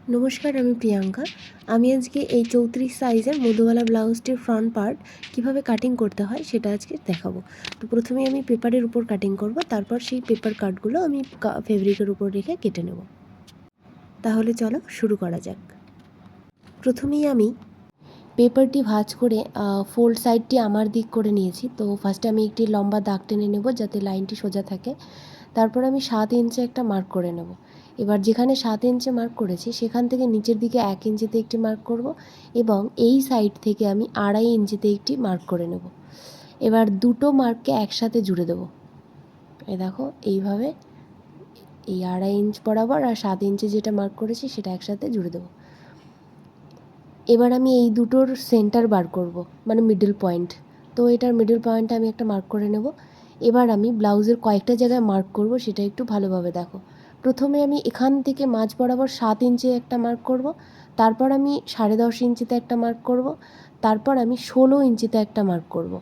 নমস্কার, আমি প্রিয়াঙ্কা। আমি আজকে এই 34 সাইজের মধুবালা ব্লাউজটির ফ্রন্ট পার্ট কীভাবে কাটিং করতে হয় সেটা আজকে দেখাবো। তো প্রথমে আমি পেপারের উপর কাটিং করব, তারপর সেই পেপার কাটগুলো আমি ফেব্রিকের উপর রেখে কেটে নেব। তাহলে চলো শুরু করা যাক। প্রথমেই আমি পেপারটি ভাঁজ করে ফোল্ড সাইডটি আমার দিক করে নিয়েছি। তো ফার্স্টে আমি একটি লম্বা দাগ টেনে নেব যাতে লাইনটি সোজা থাকে। তারপর আমি 7 ইঞ্চে একটা মার্ক করে নেব। এবার যেখানে 7 ইঞ্চে মার্ক করেছি সেখান থেকে নিচের দিকে 1 ইঞ্চিতে একটি মার্ক করব এবং এই সাইড থেকে আমি 2.5 ইঞ্চিতে একটি মার্ক করে নেব। এবার দুটো মার্ককে একসাথে জুড়ে দেব। এই দেখো এইভাবে এই 2.5 ইঞ্চ বরাবর আর 7 ইঞ্চে যেটা মার্ক করেছি সেটা একসাথে জুড়ে দেবো। এবার আমি এই দুটোর সেন্টার বার করব, মানে মিডল পয়েন্ট। তো এটার মিডল পয়েন্টে আমি একটা মার্ক করে নেব। এবার আমি ব্লাউজের কয়েকটা জায়গায় মার্ক করব, সেটা একটু ভালোভাবে দেখো। প্রথমে আমি এখান থেকে মাঝ বরাবর 7 ইঞ্চে একটা মার্ক করব, তারপর আমি 10.5 ইঞ্চিতে একটা মার্ক করব, তারপর আমি 16 ইঞ্চিতে একটা মার্ক করব।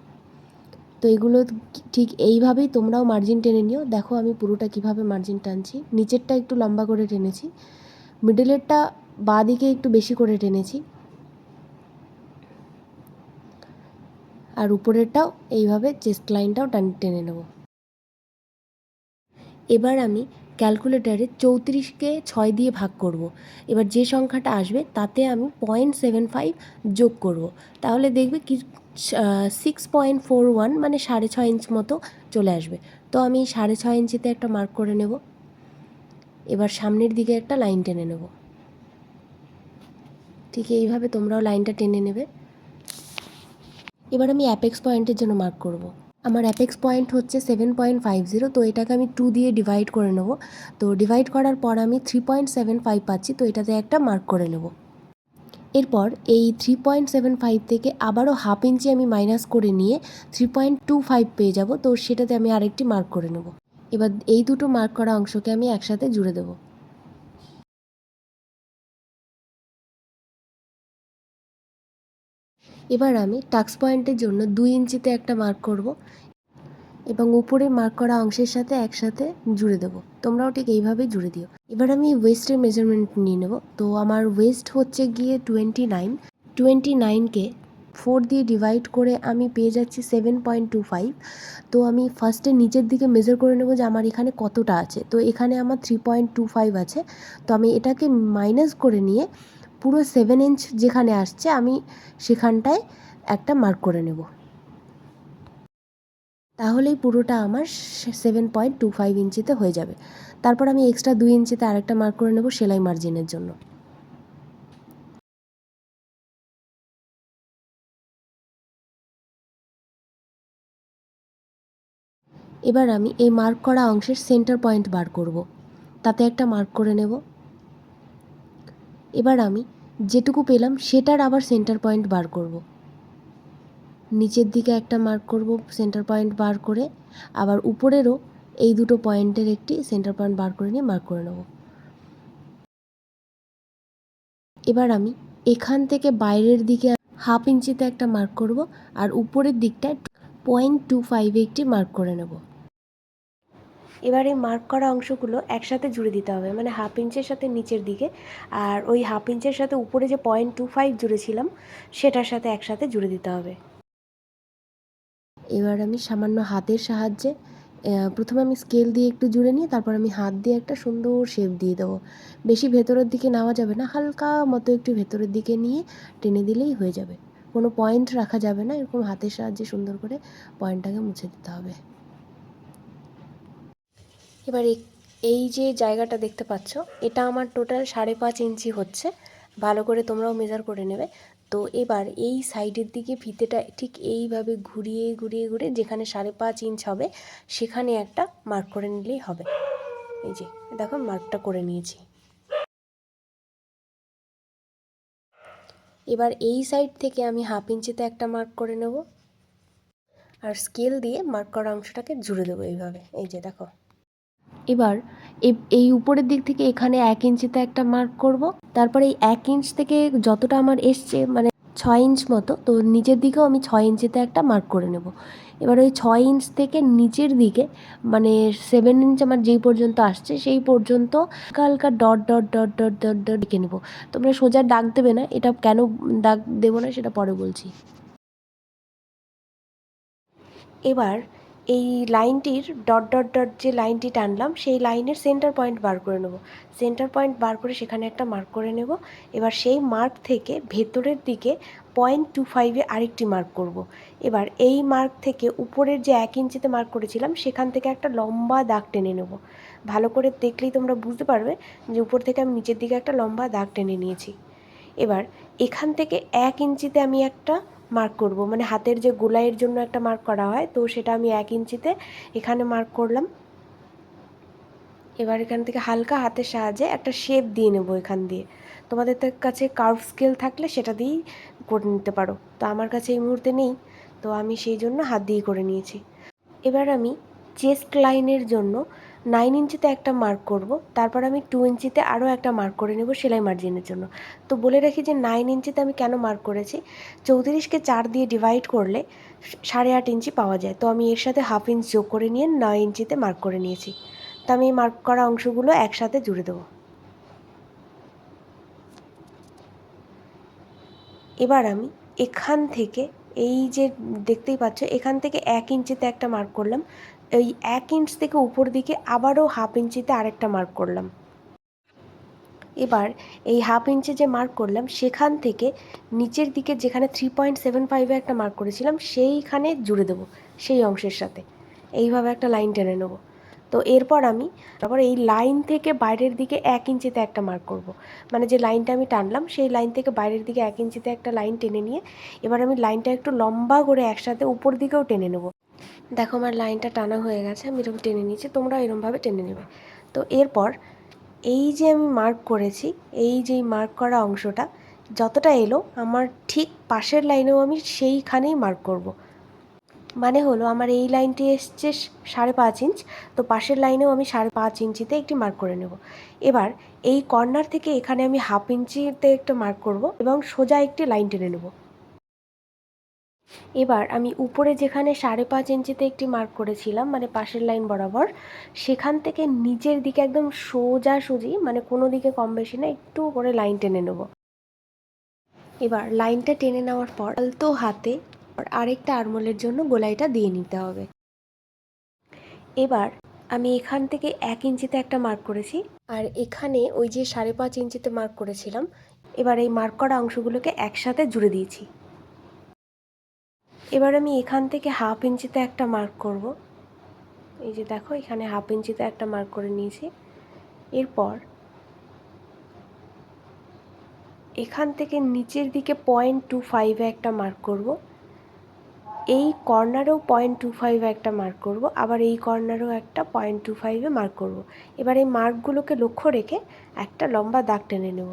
তো এগুলো ঠিক এইভাবেই তোমরাও মার্জিন টেনে নিও। দেখো আমি পুরোটা কিভাবে মার্জিন টানছি। নিচেরটা একটু লম্বা করে টেনেছি, মিডলেরটা বাঁ দিকে একটু বেশি করে টেনেছি, আর উপরেরটাও এইভাবে চেস্ট লাইনটাও টেনে নেব। এবার আমি ক্যালকুলেটারে 34কে 6 দিয়ে ভাগ করব। এবার যে সংখ্যাটা আসবে তাতে আমি 0.75 যোগ করব। তাহলে দেখবে কি 6.41 মানে 6.5 ইঞ্চ মতো চলে আসবে। তো আমি 6.5 ইঞ্চিতে একটা মার্ক করে নেব। এবার সামনের দিকে একটা লাইন টেনে নেব। ঠিক এইভাবে তোমরাও লাইনটা টেনে নেবে। এবার আমি অ্যাপেক্স পয়েন্টের জন্য মার্ক করব। আমার অ্যাপেক্স পয়েন্ট হচ্ছে 7.50। তো এটাকে আমি 2 দিয়ে ডিভাইড করে নেব। তো ডিভাইড করার পর আমি 3.75 পাচ্ছি, তো এটাতে একটা মার্ক করে নেব। এরপর এই 3.75 থেকে আবারও হাফ ইঞ্চি আমি মাইনাস করে নিয়ে 3.25 পেয়ে যাব। তো সেটাতে আমি আরেকটি মার্ক করে নেব। এবার এই দুটো মার্ক করা অংশকে আমি একসাথে জুড়ে দেব। এবার আমি টাক্স পয়েন্টের জন্য 2 ইঞ্চিতে একটা মার্ক করব এবং উপরে মার্ক করা অংশের সাথে একসাথে জুড়ে দেবো। তোমরাও ঠিক এইভাবেই জুড়ে দিও। এবার আমি ওয়েস্টের মেজারমেন্ট নিয়ে নেব। তো আমার ওয়েস্ট হচ্ছে গিয়ে 29। 29কে 4 দিয়ে ডিভাইড করে আমি পেয়ে যাচ্ছি 7.25। তো আমি ফার্স্টে নিচের দিকে মেজার করে নেব যে আমার এখানে কতটা আছে। তো এখানে আমার 3.25 আছে। তো আমি এটাকে মাইনাস করে নিয়ে পুরো 7 ইঞ্চ যেখানে আসছে আমি সেখানটায় একটা মার্ক করে নেব। তাহলেই পুরোটা আমার 7.25 ইঞ্চিতে হয়ে যাবে। তারপর আমি এক্সট্রা 2 ইঞ্চিতে আরেকটা মার্ক করে নেব সেলাই মার্জিনের জন্য। এবার আমি এই মার্ক করা অংশের সেন্টার পয়েন্ট বার করব, তাতে একটা মার্ক করে নেব। এবার আমি যেটুকু পেলাম সেটার আবার সেন্টার পয়েন্ট বার করব। নিচের দিকে একটা মার্ক করব সেন্টার পয়েন্ট বার করে, আবার উপরেরও এই দুটো পয়েন্টের একটি সেন্টার পয়েন্ট বার করে নিয়ে মার্ক করে নেব। এবার আমি এখান থেকে বাইরের দিকে হাফ ইঞ্চিতে একটা মার্ক করব আর উপরের দিকটায় 0.25 একটি মার্ক করে নেব। এবার এই মার্ক করা অংশগুলো একসাথে জুড়ে দিতে হবে, মানে হাফ ইঞ্চের সাথে নিচের দিকে, আর ওই হাফ ইঞ্চের সাথে উপরে যে 0.25 জুড়েছিলাম সেটার সাথে একসাথে জুড়ে দিতে হবে। এবার আমি সামান্য হাতের সাহায্যে প্রথমে আমি স্কেল দিয়ে একটু জুড়ে নিয়ে তারপর আমি হাত দিয়ে একটা সুন্দর শেপ দিয়ে দেবো। বেশি ভেতরের দিকে নেওয়া যাবে না, হালকা মতো একটু ভেতরের দিকে নিয়ে টেনে দিলেই হয়ে যাবে। কোনো পয়েন্ট রাখা যাবে না, এরকম হাতের সাহায্যে সুন্দর করে পয়েন্টটাকে মুছে দিতে হবে। এবার এই যে জায়গাটা দেখতে পাচ্ছ এটা আমার টোটাল 5.5 ইঞ্চি হচ্ছে। ভালো করে তোমরাও মেজার করে নেবে। তো এবার এই সাইডের দিকে ফিতেটা ঠিক এইভাবে ঘুরিয়ে ঘুরিয়ে ঘুরিয়ে যেখানে 5.5 ইঞ্চ হবে সেখানে একটা মার্ক করে নিলেই হবে। এই যে দেখো মার্কটা করে নিয়েছি। এবার এই সাইড থেকে আমি হাফ ইঞ্চিতে একটা মার্ক করে নেব আর স্কেল দিয়ে মার্ক করা অংশটাকে জুড়ে দেবো এইভাবে। এই যে দেখো। এবার এই উপরের দিক থেকে এখানে 1 ইঞ্চিতে একটা মার্ক করব। তারপরে এই 1 ইঞ্চ থেকে যতটা আমার এসছে, মানে 6 ইঞ্চ মতো, তো নিচের দিকেও আমি 6 ইঞ্চিতে একটা মার্ক করে নেব। এবার ওই 6 ইঞ্চ থেকে নিচের দিকে মানে 7 ইঞ্চ আমার যেই পর্যন্ত আসছে সেই পর্যন্ত হালকা হালকা dot dot dot dot dot dot এঁকে নেব। তোমরা সোজা দাগ দেবে না, এটা কেন দাগ দেবো না সেটা পরে বলছি। এবার এই লাইনটির ডট ডট ডট যে লাইনটি টানলাম সেই লাইনের সেন্টার পয়েন্ট বার করে নেব। সেন্টার পয়েন্ট বার করে সেখানে একটা মার্ক করে নেব। এবার সেই মার্ক থেকে ভেতরের দিকে 0.25-এ আরেকটি মার্ক করব। এবার এই মার্ক থেকে উপরের যে 1 ইঞ্চিতে মার্ক করেছিলাম সেখান থেকে একটা লম্বা দাগ টেনে নেব। ভালো করে দেখলেই তোমরা বুঝতে পারবে যে উপর থেকে আমি নিচের দিকে একটা লম্বা দাগ টেনে নিয়েছি। এবার এখান থেকে 1 ইঞ্চিতে আমি একটা মার্ক করব, মানে হাতের যে গোলাইয়ের জন্য একটা মার্ক করা হয়, তো সেটা আমি 1 ইঞ্চিতে এখানে মার্ক করলাম। এবার এখান থেকে হালকা হাতের সাহায্যে একটা শেপ দিয়ে নেব এখান দিয়ে। তোমাদের কাছে কার্ভ স্কেল থাকলে সেটা দিয়েই করে নিতে পারো, তো আমার কাছে এই মুহূর্তে নেই, তো আমি সেই জন্য হাত দিয়ে করে নিয়েছি। এবার আমি চেস্ট লাইনের জন্য 9 ইঞ্চিতে একটা মার্ক করব, তারপর আমি 2 ইঞ্চিতে আরও একটা মার্ক করে নেব সেলাই মার্জিনের জন্য। তো বলে রাখি যে 9 ইঞ্চিতে আমি কেন মার্ক করেছি, 34কে 4 দিয়ে ডিভাইড করলে 8.5 ইঞ্চি পাওয়া যায়, তো আমি এর সাথে হাফ ইঞ্চ যোগ করে নিয়ে 9 ইঞ্চিতে মার্ক করে নিয়েছি। তো আমি এই মার্ক করা অংশগুলো একসাথে জুড়ে দেবো। এবার আমি এখান থেকে এই যে দেখতেই পাচ্ছ এখান থেকে 1 ইঞ্চিতে একটা মার্ক করলাম, এই 1 ইঞ্চ থেকে উপর দিকে আবারও হাফ ইঞ্চিতে আরেকটা মার্ক করলাম। এবার এই হাফ ইঞ্চি যে মার্ক করলাম সেখান থেকে নিচের দিকে যেখানে 3.75-এ একটা মার্ক করেছিলাম সেইখানে জুড়ে দেবো সেই অংশের সাথে, এইভাবে একটা লাইন টেনে নেব। তো এরপর আমি আবার এই লাইন থেকে বাইরের দিকে 1 ইঞ্চিতে একটা মার্ক করব, মানে যে লাইনটা আমি টানলাম সেই লাইন থেকে বাইরের দিকে 1 ইঞ্চিতে একটা লাইন টেনে নিয়ে এবার আমি লাইনটা একটু লম্বা করে একসাথে উপর দিকেও টেনে নেব। দেখো আমার লাইনটা টানা হয়ে গেছে, আমি এরকম টেনে নিয়েছি, তোমরা এরকমভাবে টেনে নেবে। তো এরপর এই যে আমি মার্ক করেছি, এই যে মার্ক করা অংশটা যতটা এলো আমার ঠিক পাশের লাইনেও আমি সেইখানেই মার্ক করব। মানে হলো আমার এই লাইনটি এসছে 5.5 ইঞ্চ, তো পাশের লাইনেও আমি 5.5 ইঞ্চিতে একটি মার্ক করে নেব। এবার এই কর্নার থেকে এখানে আমি হাফ ইঞ্চিতে একটা মার্ক করব এবং সোজা একটি লাইন টেনে নেব। এবার আমি উপরে যেখানে 5.5 ইঞ্চিতে একটি মার্ক করেছিলাম মানে পাশের লাইন বরাবর, সেখান থেকে নিচের দিকে একদম সোজাসুজি মানে কোনো দিকে কম বেশি না একটু করে লাইন টেনে নেব। এবার লাইনটা টেনে নেওয়ার পর আলতো হাতে আরেকটা আরমোলের জন্য গোলাইটা দিয়ে নিতে হবে। এবার আমি এখান থেকে 1 ইঞ্চিতে একটা মার্ক করেছি আর এখানে ওই যে 5.5 ইঞ্চিতে মার্ক করেছিলাম, এবার এই মার্ক করা অংশগুলোকে একসাথে জুড়ে দিয়েছি। এবার আমি এখান থেকে হাফ ইঞ্চিতে একটা মার্ক করব, এই যে দেখো এখানে হাফ ইঞ্চিতে একটা মার্ক করে নিয়েছি। এরপর এখান থেকে নিচের দিকে 0.25-এ একটা মার্ক করব, এই কর্নারেও 0.25-এ একটা মার্ক করব, আবার এই কর্নারেও একটা 0.25-এ মার্ক করব। এবার এই মার্কগুলোকে লক্ষ্য রেখে একটা লম্বা দাগ টেনে নেব।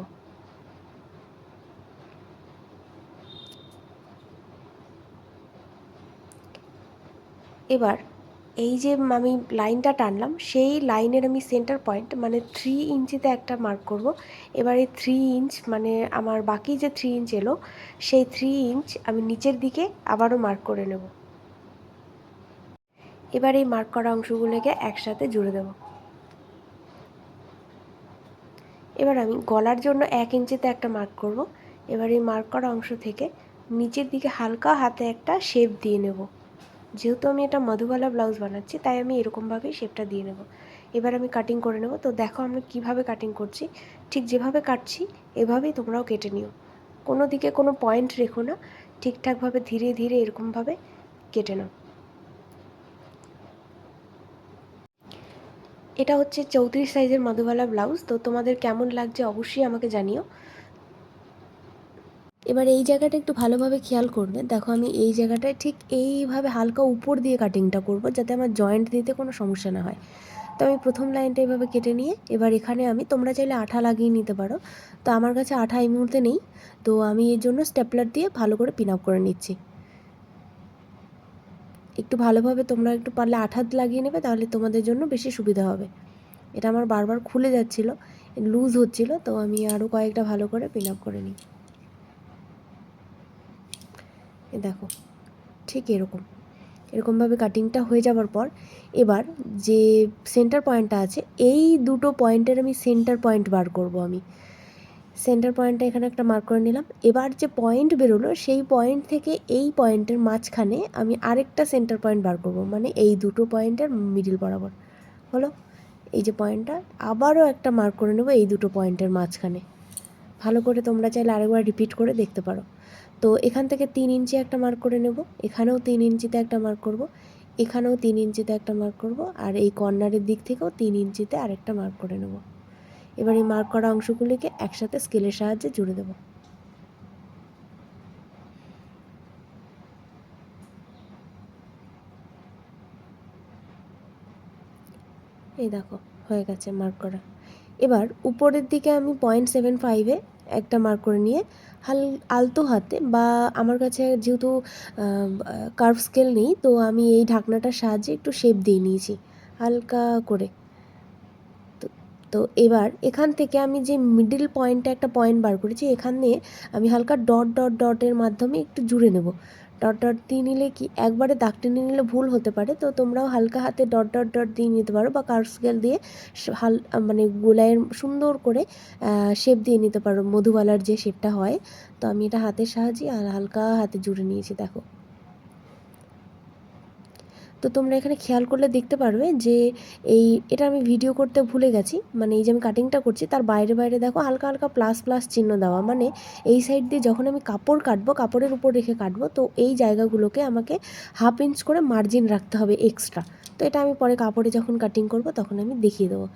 এবার এই যে আমি লাইনটা টানলাম সেই লাইনের আমি সেন্টার পয়েন্ট মানে 3 ইঞ্চিতে একটা মার্ক করব। এবার এই 3 ইঞ্চ মানে আমার বাকি যে 3 ইঞ্চ এলো সেই 3 ইঞ্চ আমি নিচের দিকে আবারও মার্ক করে নেব। এবার এই মার্ক করা অংশগুলোকে একসাথে জুড়ে দেব। এবার আমি গলার জন্য 1 ইঞ্চিতে একটা মার্ক করব। এবার এই মার্ক করা অংশ থেকে নিচের দিকে হালকা হাতে একটা শেপ দিয়ে নেব। যেহেতু আমি এটা মধুবালা ব্লাউজ বানাচ্ছি তাই আমি এরকমভাবেই শেপটা দিয়ে নেব। এবার আমি কাটিং করে নেব। তো দেখো আমি কিভাবে কাটিং করছি, ঠিক যেভাবে কাটছি এভাবেই তোমরাও কেটে নিও, কোনো দিকে কোনো পয়েন্ট রেখো না, ঠিকঠাকভাবে ধীরে ধীরে এরকমভাবে কেটে নাও। এটা হচ্ছে 34 সাইজের মধুবালা ব্লাউজ। তো তোমাদের কেমন লাগছে অবশ্যই আমাকে জানিও। এবার এই জায়গাটা একটু ভালোভাবে খেয়াল করবে, দেখো আমি এই জায়গাটায় ঠিক এইভাবে হালকা উপর দিয়ে কাটিংটা করব যাতে আমার জয়েন্ট দিতে কোনো সমস্যা না হয়। তো আমি প্রথম লাইনটা এভাবে কেটে নিয়ে এবার এখানে আমি তোমরা চাইলে আঠা লাগিয়ে নিতে পারো, তো আমার কাছে আঠা এই মুহূর্তে নেই, তো আমি এর জন্য স্টেপলার দিয়ে ভালো করে পিন আপ করে নিচ্ছি। একটু ভালোভাবে তোমরা একটু পারলে আঠা লাগিয়ে নেবে, তাহলে তোমাদের জন্য বেশি সুবিধা হবে। এটা আমার বারবার খুলে যাচ্ছিলো, লুজ হচ্ছিলো, তো আমি আরও কয়েকটা ভালো করে পিন আপ করে নিই। এ দেখো ঠিক এরকমভাবে কাটিংটা হয়ে যাওয়ার পর এবার যে সেন্টার পয়েন্টটা আছে এই দুটো পয়েন্টের আমি সেন্টার পয়েন্ট বার করব। আমি সেন্টার পয়েন্টটা এখানে একটা মার্ক করে নিলাম। এবার যে পয়েন্ট বেরোলো সেই পয়েন্ট থেকে এই পয়েন্টের মাঝখানে আমি আরেকটা সেন্টার পয়েন্ট বার করব, মানে এই দুটো পয়েন্টের মিডিল বরাবর। হলো এই যে পয়েন্টটা, আবারও একটা মার্ক করে নেব এই দুটো পয়েন্টের মাঝখানে। ভালো করে তোমরা চাইলে আরেকবার রিপিট করে দেখতে পারো। তো এখান থেকে 3 ইঞ্চি একটা মার্ক করে নেব, এখানেও 3 ইঞ্চিতে একটা মার্ক করব, এখানেও 3 ইঞ্চিতে একটা মার্ক করব, আর এই কর্নারের দিক থেকেও 3 ইঞ্চিতে আরেকটা মার্ক করে নেব। এবার এই মার্ক করা অংশগুলিকে একসাথে স্কেলের সাহায্যে জুড়ে দেব। এই দেখো হয়ে গেছে মার্ক করা। এবার উপরের দিকে আমি 0.75-এ একটা মার্ক করে নিয়ে আলতো হাতে, বা আমার কাছে যেহেতু কার্ভ স্কেল নেই, তো আমি এই ঢাকনাটার সাহায্যে একটু শেপ দিয়ে নিয়েছি হালকা করে। তো এবার এখান থেকে আমি যে মিডল পয়েন্টে একটা পয়েন্ট বার করেছি, এখানে আমি হালকা ডট ডট ডটের মাধ্যমে একটু জুড়ে নেব। ডট ডট দিয়ে নিলে কি একবারে দাগ টেনে নিলে ভুল হতে পারে, তো তোমরাও হালকা হাতে ডট ডট ডট দিয়ে নিতে পারো, বা কার্ভ স্কেল দিয়ে মানে গোলায়ের সুন্দর করে শেপ দিয়ে নিতে পারো, মধুবালার যে শেপটা হয়। তো আমি এটা হাতের সাহায্যে আর হালকা হাতে জুড়ে নিয়েছি দেখো। তো তোমরা এখানে খেয়াল করলে দেখতে পারবে যে এটা আমি ভিডিও করতে ভুলে গেছি, মানে এই যে আমি কাটিংটা করছি তার বাইরে বাইরে দেখো হালকা হালকা প্লাস প্লাস চিহ্ন দেওয়া, মানে এই সাইড দিয়ে যখন আমি কাপড় কাটবো, কাপড়ের উপর রেখে কাটবো, তো এই জায়গাগুলোকে আমাকে 1/2 ইঞ্চ করে মার্জিন রাখতে হবে এক্সট্রা। তো এটা আমি পরে কাপড়ে যখন কাটিং করব তখন আমি দেখিয়ে দেবো।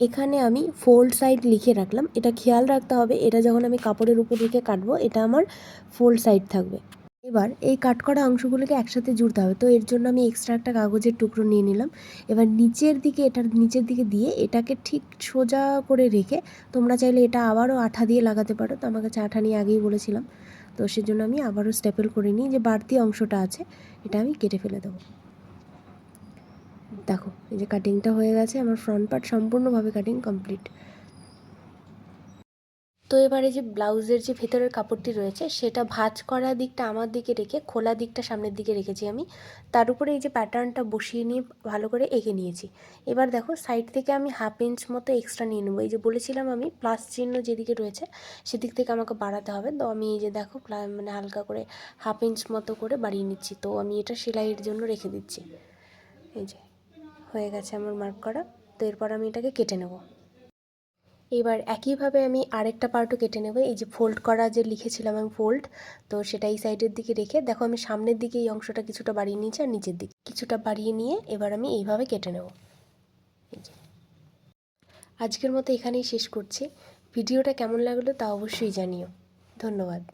এখানে আমি ফোল্ড সাইড লিখে রাখলাম, এটা খেয়াল রাখতে হবে, এটা যখন আমি কাপড়ের উপর রেখে কাটবো এটা আমার ফোল্ড সাইড থাকবে। এবার এই কাট করা অংশগুলোকে একসাথে জুড়তে হবে, তো এর জন্য আমি এক্সট্রা একটা কাগজের টুকরো নিয়ে নিলাম। এবার এটার নিচের দিকে দিয়ে এটাকে ঠিক সোজা করে রেখে, তোমরা চাইলে এটা আবারও আঠা দিয়ে লাগাতে পারো, তো আমার কাছে আঠা নিয়ে আগেই বলেছিলাম, তো সেজন্য আমি আবারও স্টেপল করে নিই, যে বাড়তি অংশটা আছে এটা আমি কেটে ফেলে দেবো। দেখো এই যে কাটিংটা হয়ে গেছে, আমার ফ্রন্ট পার্ট সম্পূর্ণভাবে কাটিং কমপ্লিট। তো এবারে যে ব্লাউজের যে ভেতরের কাপড়টি রয়েছে সেটা ভাঁজ করা দিকটা আমার দিকে রেখে খোলা দিকটা সামনের দিকে রেখেছি আমি, তার উপরে এই যে প্যাটার্নটা বসিয়ে নিয়ে ভালো করে এঁকে নিয়েছি। এবার দেখো সাইড থেকে আমি 1/2 ইঞ্চ মতো এক্সট্রা নিয়ে নেবো, এই যে বলেছিলাম আমি প্লাস চিহ্ন যেদিকে রয়েছে সেদিক থেকে আমাকে বাড়াতে হবে, তো আমি এই যে দেখো মানে হালকা করে 1/2 ইঞ্চ মতো করে বাড়িয়ে নিচ্ছি, তো আমি এটা সেলাইয়ের জন্য রেখে দিচ্ছি। এই যে হয়ে গেছে আমার মার্ক করা, তো এরপর আমি এটাকে কেটে নেবো। এবার একইভাবে আমি আরেকটা পার্টও কেটে নেব, এই যে ফোল্ড করা যে লিখেছিলাম আমি ফোল্ড, তো সেটা এই সাইডের দিকে রেখে দেখো আমি সামনের দিকে এই অংশটা কিছুটা বাড়িয়ে নিয়েছি আর নিচের দিকে কিছুটা বাড়িয়ে নিয়ে এবার আমি এইভাবে কেটে নেব। এই যে আজকের মতো এখানেই শেষ করছি। ভিডিওটা কেমন লাগলো তা অবশ্যই জানিও। ধন্যবাদ।